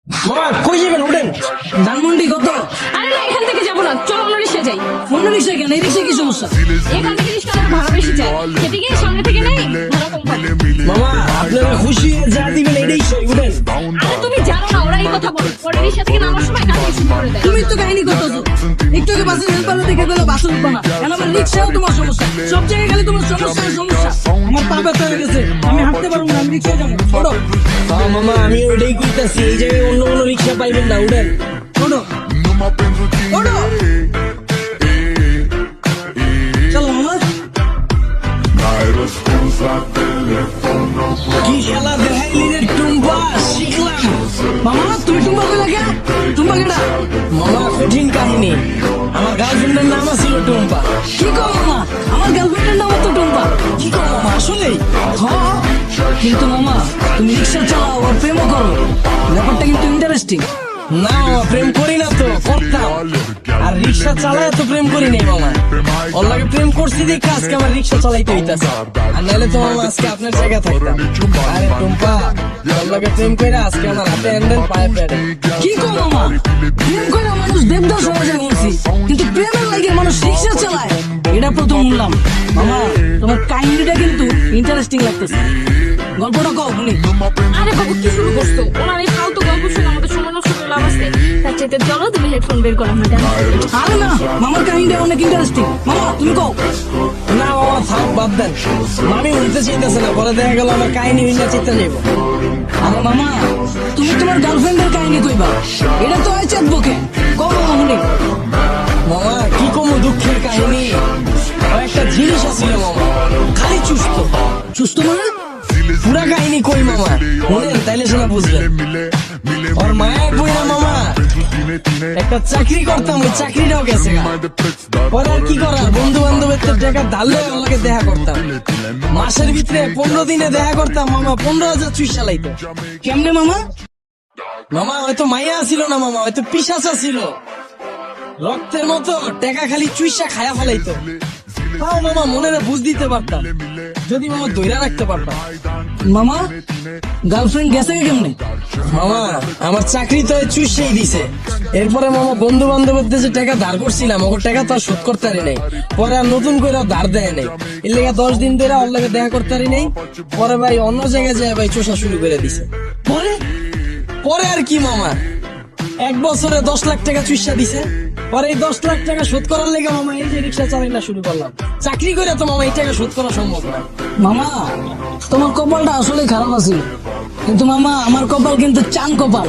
মামা কই যাবেন উঠেন। ধানমন্ডি কত? আরে না, এখান থেকে যাবো না, চলো অন্য রিক্সা যাই। অন্য রিক্সা কেন? এই রিক্সা কি সমস্যা? এখান থেকে রিক্সা ভাড়া বেশি চাই, হেঁটে গিয়ে সামনে থেকে নেই, ভাড়া কম পাবে। মামা আপনারা খুশি হয়ে যা দিবেন এটাই সই, উঠেন। আরে তুমি জানো না, ওরা এই কথা বলে, পরে রিক্সা থেকে নামার সময় কাজ শুরু করে দেয়। তুমি তো কাহিনী করতেছো, একটু আগে বাসের হেল্পার দেখে গেলো বাসে উঠবা না, কেন আমার রিক্সাও তোমার সমস্যা, সব জায়গায় খালি তোমার সমস্যা। আমার পা ব্যথা হয়ে গেছে, আমি হাঁটতে পারবো না, আমি রিক্সায় যাবো। ছোটো মামা, আমি ওইটাই কইতাছি, এই জায়গায় অন্য কোনো রিক্সা পাইবেন না, উঠেন। ছোটো ছোটো চলো মামা। কি খেলা দেখাইলি রে টুম্পা, শিখলাম। মামা তুমি টুম্পা কই লাগে? টুম্পা কেডা? মামা কঠিন কাহিনী, আমার গার্লফ্রেন্ডের নাম ছিল টুম্পা। কি কো মামা, আমার গার্লফ্রেন্ডের নাম তো টুম্পা? কি কো মামা, আসলেই? হ্যাঁ, কিন্তু মামা তুমি রিক্সা চালাও আর প্রেমও করো, ব্যাপারটা কিন্তু ইন্টারেস্টিং। না মামা, প্রেম করি না তো, করতাম। আর রিক্সা চালায় তো প্রেম করি নাই মামা, ওর লাগে প্রেম করছি দেখে আজকে আমার রিক্সা চালাইতে হইতাছে, আর নাহলে তো মামা আজকে আপনার জায়গা থাকতাম। আরে টুম্পা, ওর লাগে প্রেম কইরা আজকে আমার হাতে হ্যান্ডেল পায়ে পেড়ে। কি কো মামা, প্রেম কইরা মানুষ দেবদাস হয়ে যায় বলছি, কিন্তু প্রেমের লাগে মানুষ রিক্সা চালায়, এটা প্রথম শুনলাম। মামা তোমার কাহিনীটা কিন্তু ইন্টারেস্টিং লাগতেছে, গল্পটা কও শুনি। আরে বাবু কি শুরু করছো? ওনার এই ফালতু গল্প শুনে আমাদের সময় নষ্ট করে লাভ আছে। তার চাইতে চলো তুমি হেডফোন বের করো না কেন? আরে না, মামার কাহিনীটা অনেক ইন্টারেস্টিং, মামা তুমি কও। না মামা থাক, বাদ দেন, আমি উঠতে চাইতেছে না, পরে দেখা গেল আমার কাহিনী হইনা চিন্তা যাইব। আরে মামা তুমি তোমার গার্লফ্রেন্ডের কাহিনী কইবা, এটা তো হয় চেত বুকে, কও মামা শুনি। মামা কি কমু দুঃখের কাহিনী, ও একটা জিনিস আছিল মামা, খালি চুস্ত চুস্ত মানে পুরা কাহিনী কই মামা, শুনেন তাইলে শোনা বুঝলেন। ওর মায়ের বইরা মামা একটা চাকরি করতাম, ওই চাকরিটাও গেছে গা। পরে আর কি করার, বন্ধু বান্ধবের তো টাকা ধারলে ওনাকে দেখা করতাম, মাসের ভিতরে 15 দিনে দেখা করতাম মামা, 15,000 চুই চালাইতো। কেমনে মামা? মামা হয়তো মাইয়া ছিল না মামা, হয়তো পিশাচা ছিল, রক্তের মতো টাকা খালি চুইসা খায়া ফেলাইতো। তাও মামা মনের বুঝ দিতে পারতাম, যদি মামা দইরা রাখতে পারতাম। মামা গার্লফ্রেন্ড গেছে কেমনে? মামা আমার চাকরি তো চুষেই দিছে, এরপরে মামা বন্ধু বান্ধবের দেশে টাকা ধার করছিলাম, ওর টাকা তো আর শোধ করতে পারি নাই, পরে আর নতুন করে ধার দেয় নাই, এর লেগে 10 দিন ধরে ওর লাগে দেখা করতে পারি নাই। পরে ভাই অন্য জায়গায় যায় ভাই চোষা শুরু করে দিছে। পরে পরে আর কি মামা, 1 বছরে 10 লাখ টাকা চুষা দিছে। পরে এই 10 লাখ টাকা শোধ করার লেগে মামা এই যে রিক্সা চালাইনা শুরু করলাম। চাকরি করে তো মামা এই টাকা শোধ করা সম্ভব না। মামা তোমার কপালটা আসলে খারাপ আছিল, কিন্তু মামা আমার কপাল কিন্তু চান কপাল।